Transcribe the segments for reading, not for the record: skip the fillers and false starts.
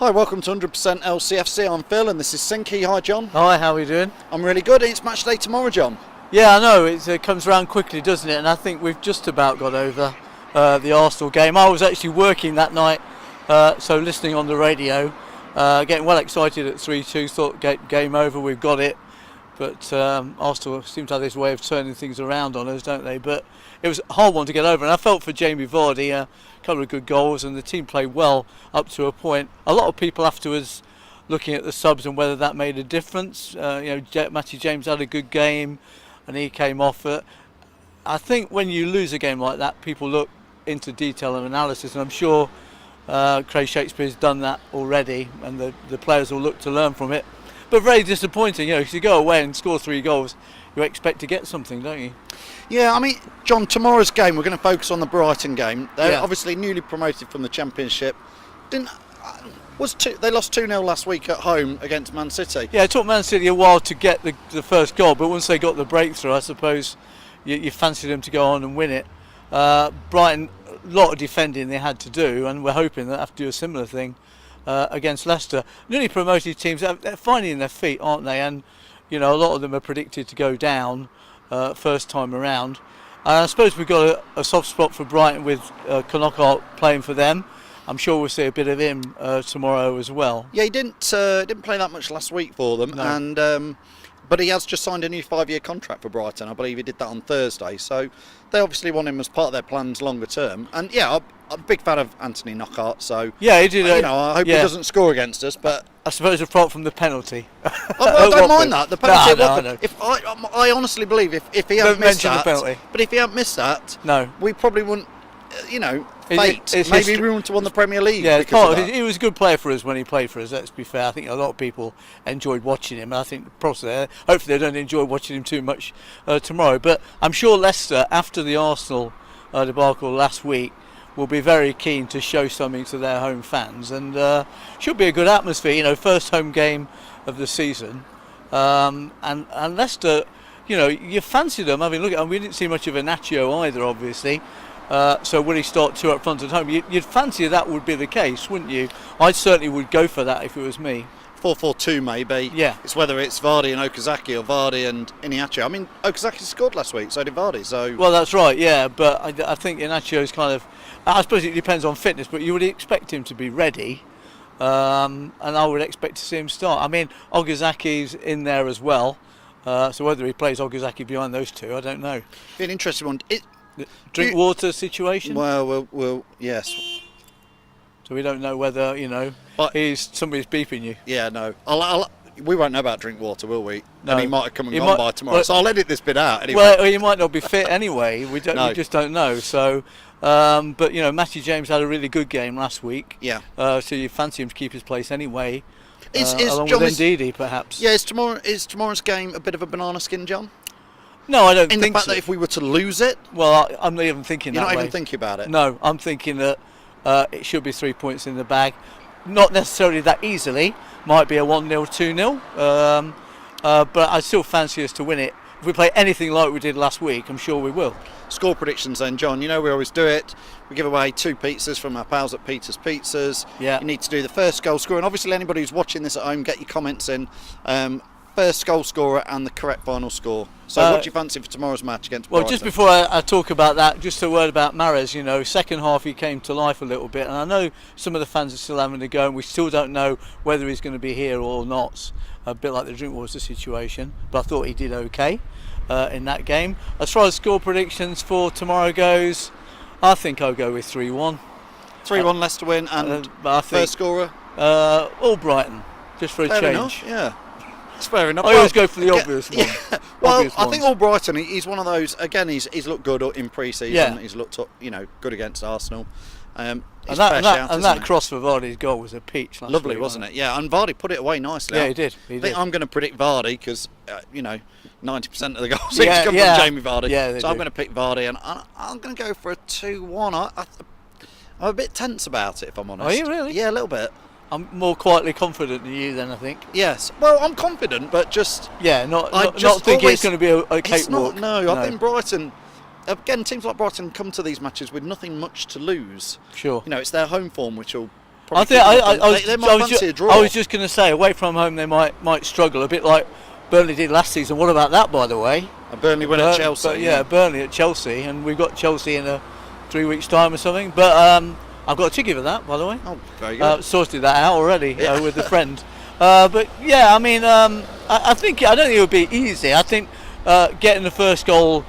Hi, welcome to 100% LCFC. I'm Phil and this is Sinky. Hi, John. Hi, how are we doing? I'm really good. It's match day tomorrow, John. Yeah, I know. It comes around quickly, doesn't it? And I think we've just about got over the Arsenal game. I was actually working that night, so listening on the radio, getting well excited at 3-2, thought game over, we've got it. But Arsenal seem to have this way of turning things around on us, don't they? But it was a hard one to get over, and I felt for Jamie Vardy, a couple of good goals, and the team played well up to a point. A lot of people afterwards looking at the subs and whether that made a difference. Matty James had a good game, and he came off. I think when you lose a game like that, people look into detail and analysis, and I'm sure Craig Shakespeare's done that already, and the players will look to learn from it. But very disappointing, if you go away and score 3 goals, you expect to get something, don't you? Yeah, I mean, John, tomorrow's game, we're going to focus on the Brighton game. They're obviously newly promoted from the Championship. They lost 2-0 last week at home against Man City. Yeah, it took Man City a while to get the first goal, but once they got the breakthrough, I suppose you fancied them to go on and win it. Brighton, a lot of defending they had to do, and we're hoping they'll have to do a similar thing against Leicester. Newly promoted teams, they're finding their feet, aren't they? And a lot of them are predicted to go down first time around. I suppose we've got a soft spot for Brighton with Knockout playing for them. I'm sure we'll see a bit of him tomorrow as well. Yeah, he didn't play that much last week for them, no. But he has just signed a new 5-year contract for Brighton. I believe he did that on Thursday. So they obviously want him as part of their plans longer term. And I'm a big fan of Anthony Knockaert. So yeah, he did. I hope he doesn't score against us. But I suppose apart from the penalty, I don't mind that. The penalty. No. I honestly believe if he hadn't missed that, but if he hadn't missed that, no, we probably wouldn't. Maybe we wouldn't have won the Premier League. Yeah, he was a good player for us when he played for us. Let's be fair. I think a lot of people enjoyed watching him. And I think hopefully they don't enjoy watching him too much tomorrow. But I'm sure Leicester, after the Arsenal debacle last week, will be very keen to show something to their home fans, and should be a good atmosphere. First home game of the season, and Leicester, you fancy them. I mean, look, we didn't see much of Iheanacho either, obviously. So will he start 2 up front at home? You'd fancy that would be the case, wouldn't you? I certainly would go for that if it was me. 4-4-2 maybe. Yeah. It's whether it's Vardy and Okazaki or Vardy and Iheanacho. I mean, Okazaki scored last week, so did Vardy. So. Well, that's right, yeah. But I think Iheanacho is kind of. I suppose it depends on fitness, but you would expect him to be ready, and I would expect to see him start. I mean, Okazaki's in there as well, so whether he plays Okazaki behind those two, I don't know. Be an interesting one. Drink water situation? Well, yes. So we don't know whether, somebody's beeping you. Yeah, no. We won't know about drink water, will we? No. And he might have come and gone by tomorrow, so I'll edit this bit out anyway. Well, he might not be fit anyway. We just don't know. So, but Matty James had a really good game last week. Yeah. So you fancy him to keep his place anyway. Along with Ndidi, perhaps. Yeah. Is tomorrow's game a bit of a banana skin, John? No, I don't think so. In the fact that if we were to lose it... Well, I'm not even thinking that way. You're not even thinking about it? No, I'm thinking that it should be 3 points in the bag. Not necessarily that easily. Might be a 1-0, 2-0. But I still fancy us to win it. If we play anything like we did last week, I'm sure we will. Score predictions then, John. We always do it. We give away 2 pizzas from our pals at Peter's Pizzas. Yeah. You need to do the first goal scorer. And obviously anybody who's watching this at home, get your comments in. First goal scorer and the correct final score. So what do you fancy for tomorrow's match against Brighton? Well, just before I talk about that, just a word about Mahrez. Second half he came to life a little bit, and I know some of the fans are still having a go, and we still don't know whether he's going to be here or not. A bit like the Drinkwater situation, but I thought he did okay in that game. As far as score predictions for tomorrow goes, I think I'll go with 3-1. 3-1 Leicester win, and first scorer? All Brighton, just for a change. Enough, yeah. It's fair enough. I always go for the obvious one. Yeah. Well, I think all Brighton, he's one of those, again, he's looked good in pre-season. Yeah. He's looked good against Arsenal. And that cross for Vardy's goal was a peach last Lovely, week, wasn't it? Yeah, and Vardy put it away nicely. Yeah, he did. I think I'm going to predict Vardy because, 90% of the goals seem to come from Jamie Vardy. Yeah, so I'm going to pick Vardy, and I'm going to go for a 2-1. I'm a bit tense about it, if I'm honest. Are you really? Yeah, a little bit. I'm more quietly confident than you then, I think. Yes. Well, I'm confident, but just... Yeah, not thinking it's going to be a cakewalk. No, I think Brighton... Again, teams like Brighton come to these matches with nothing much to lose. Sure. It's their home form which will I think they might fancy a draw. I was just going to say, away from home they might struggle a bit like Burnley did last season. What about that, by the way? And Burnley win at Chelsea. But yeah, Burnley at Chelsea, and we've got Chelsea in 3 weeks' time or something. But I've got a ticket for that, by the way. Oh, very good. Sorted that out already with a friend. But yeah, I mean, I don't think it would be easy. I think getting the first goal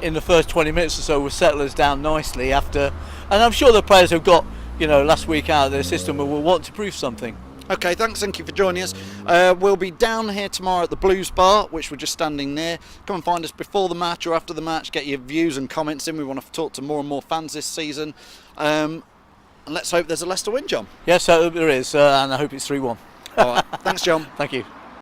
in the first 20 minutes or so will settle us down nicely after, and I'm sure the players have got last week out of their system and will want to prove something. Okay, thanks, Sinky, for joining us. We'll be down here tomorrow at the Blues Bar, which we're just standing near. Come and find us before the match or after the match. Get your views and comments in. We want to talk to more and more fans this season. And let's hope there's a Leicester win, John. Yes, there is, and I hope it's 3-1. All right, thanks, John. Thank you.